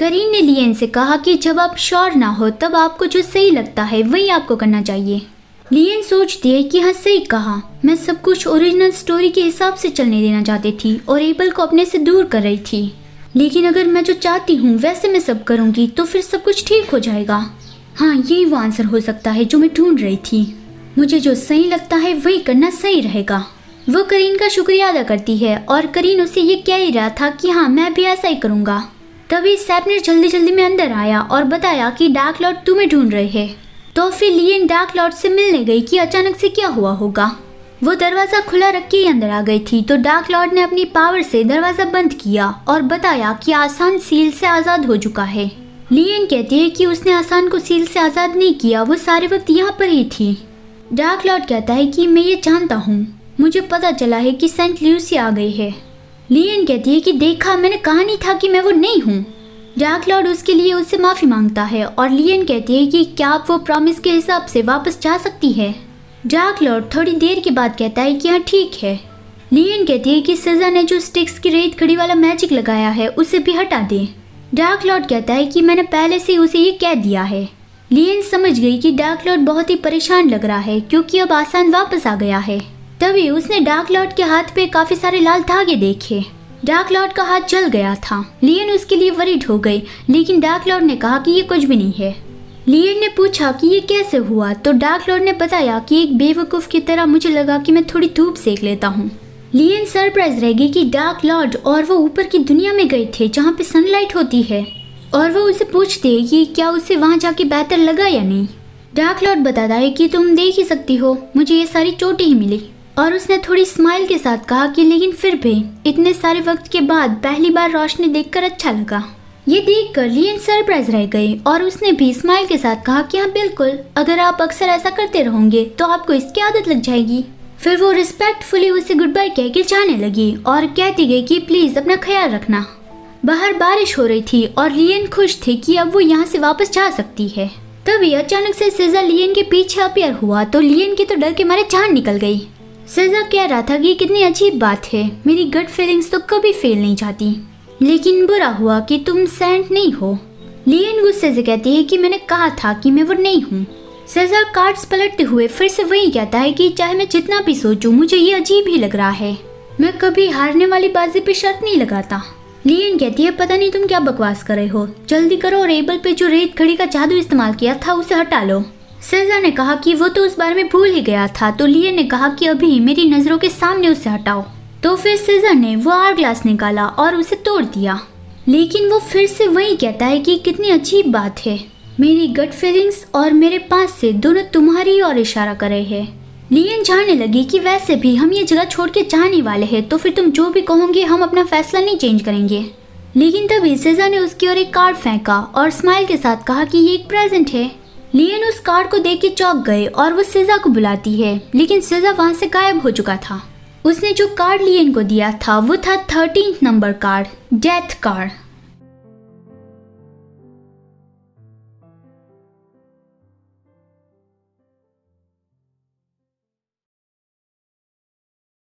करीन ने लियन से कहा कि जब आप श्योर ना हो तब आपको जो सही लगता है वही आपको करना चाहिए। लियन सोचती है कि हाँ सही कहा, मैं सब कुछ ओरिजिनल स्टोरी के हिसाब से चलने देना चाहती थी और एबल को अपने से दूर कर रही थी। लेकिन अगर मैं जो चाहती हूँ वैसे मैं सब करूँगी तो फिर सब कुछ ठीक हो जाएगा। हाँ, यही वो आंसर हो सकता है जो मैं ढूंढ रही थी। मुझे जो सही लगता है वही करना सही रहेगा। वो करीन का शुक्रिया अदा करती है और करीन उसे ये कह ही रहा था कि हाँ मैं भी ऐसा ही करूँगा। तभी सैपनर जल्दी जल्दी में अंदर आया और बताया कि डार्क लॉर्ड तुम्हें ढूंढ रहे हैं। तो फिर लियन डार्क लॉर्ड से मिलने गई कि अचानक से क्या हुआ होगा। वो दरवाज़ा खुला रख के ही अंदर आ गई थी तो डार्क लॉर्ड ने अपनी पावर से दरवाज़ा बंद किया और बताया कि आसान सील से आज़ाद हो चुका है। लियन कहती है कि उसने आसान को सील से आज़ाद नहीं किया, वो सारे वक्त यहाँ पर ही थी। डार्क लॉर्ड कहता है कि मैं ये जानता हूँ, मुझे पता चला है कि सेंट ल्यूसी आ गई है। लियन कहती है कि देखा, मैंने कहा नहीं था कि मैं वो नहीं हूँ। डार्क लॉर्ड उसके लिए उससे माफ़ी मांगता है और लियन कहती है कि क्या आप वो प्रॉमिस के हिसाब से वापस जा सकती है। डार्क लॉर्ड थोड़ी देर के बाद कहता है कि हाँ ठीक है। लियन कहती है कि सज़ा ने जो स्टिक्स की रेत खड़ी वाला मैजिक लगाया है उसे भी हटा दे। डार्क लॉर्ड कहता है कि मैंने पहले से ही उसे ये कह दिया है। लियन समझ गई कि डार्क लॉर्ड बहुत ही परेशान लग रहा है क्योंकि अब आसान वापस आ गया है। तभी उसने डार्क लॉर्ड के हाथ पे काफ़ी सारे लाल धागे देखे। डार्क लॉर्ड का हाथ जल गया था। लियन उसके लिए वरीड हो गई, लेकिन डार्क लॉर्ड ने कहा कि ये कुछ भी नहीं है। लियन ने पूछा कि ये कैसे हुआ तो डार्क लॉर्ड ने बताया कि एक बेवकूफ़ की तरह मुझे लगा कि मैं थोड़ी धूप सेक लेता हूँ। लियन सरप्राइज रह गई कि डार्क लॉर्ड और वो ऊपर की दुनिया में गए थे जहाँ पे सनलाइट होती है और वो उसे पूछते हैं कि क्या उसे वहाँ जाके बेहतर लगा या नहीं। डार्क लॉर्ड बताता है कि तुम देख ही सकती हो, मुझे ये सारी चोटें ही मिली। और उसने थोड़ी स्माइल के साथ कहा कि लेकिन फिर भी इतने सारे वक्त के बाद पहली बार रोशनी देखकर अच्छा लगा। ये देखकर लियन सरप्राइज रह गई और उसने भी स्माइल के साथ कहा कि हाँ बिल्कुल, अगर आप अक्सर ऐसा करते रहोगे तो आपको इसकी आदत लग जाएगी। फिर वो रिस्पेक्टफुली उसे गुड बाय कह के जाने लगी और कहती गई कि प्लीज अपना ख्याल रखना। बाहर बारिश हो रही थी और लियन खुश थी कि अब वो यहाँ से वापस जा सकती है। तभी अचानक से सज़ा लियन के पीछे अपीयर हुआ तो लियन की तो डर के मारे जान निकल गई। सज़ा कह रहा था कि कितनी अजीब बात है, मेरी गट फीलिंग्स तो कभी फेल नहीं जाती, लेकिन बुरा हुआ कि तुम सेंट नहीं हो। लियन गुस्से से कहती है कि मैंने कहा था कि मैं वो नहीं हूँ। सज़ा कार्ड्स पलटते हुए फिर से वही कहता है कि चाहे मैं जितना भी सोचूं मुझे ये अजीब ही लग रहा है, मैं कभी हारने वाली बाजी पे शर्त नहीं लगाता। लियन कहती है पता नहीं तुम क्या बकवास कर रहे हो, जल्दी करो और एबल पे जो रेत खड़ी का जादू इस्तेमाल किया था उसे हटा लो। सज़ा ने कहा कि वो तो उस बारे में भूल ही गया था तो लियन ने कहा कि अभी मेरी नज़रों के सामने उसे हटाओ। तो फिर सज़ा ने वो आवर ग्लास निकाला और उसे तोड़ दिया, लेकिन वो फिर से वही कहता है कि कितनी अजीब बात है, मेरी गट फीलिंग्स और मेरे पास से दोनों तुम्हारी ओर इशारा कर रहे हैं। लियन जानने लगी कि वैसे भी हम ये जगह छोड़ के जाने वाले हैं तो फिर तुम जो भी कहोगे हम अपना फैसला नहीं चेंज करेंगे। लेकिन तभी सज़ा ने उसकी ओर एक कार्ड फेंका और स्माइल के साथ कहा कि ये एक प्रेजेंट है। लियन उस कार्ड को देख के चौंक गए और वो सज़ा को बुलाती है, लेकिन सज़ा वहाँ से गायब हो चुका था। उसने जो कार्ड लियन को दिया था वो था 13th number card, death card.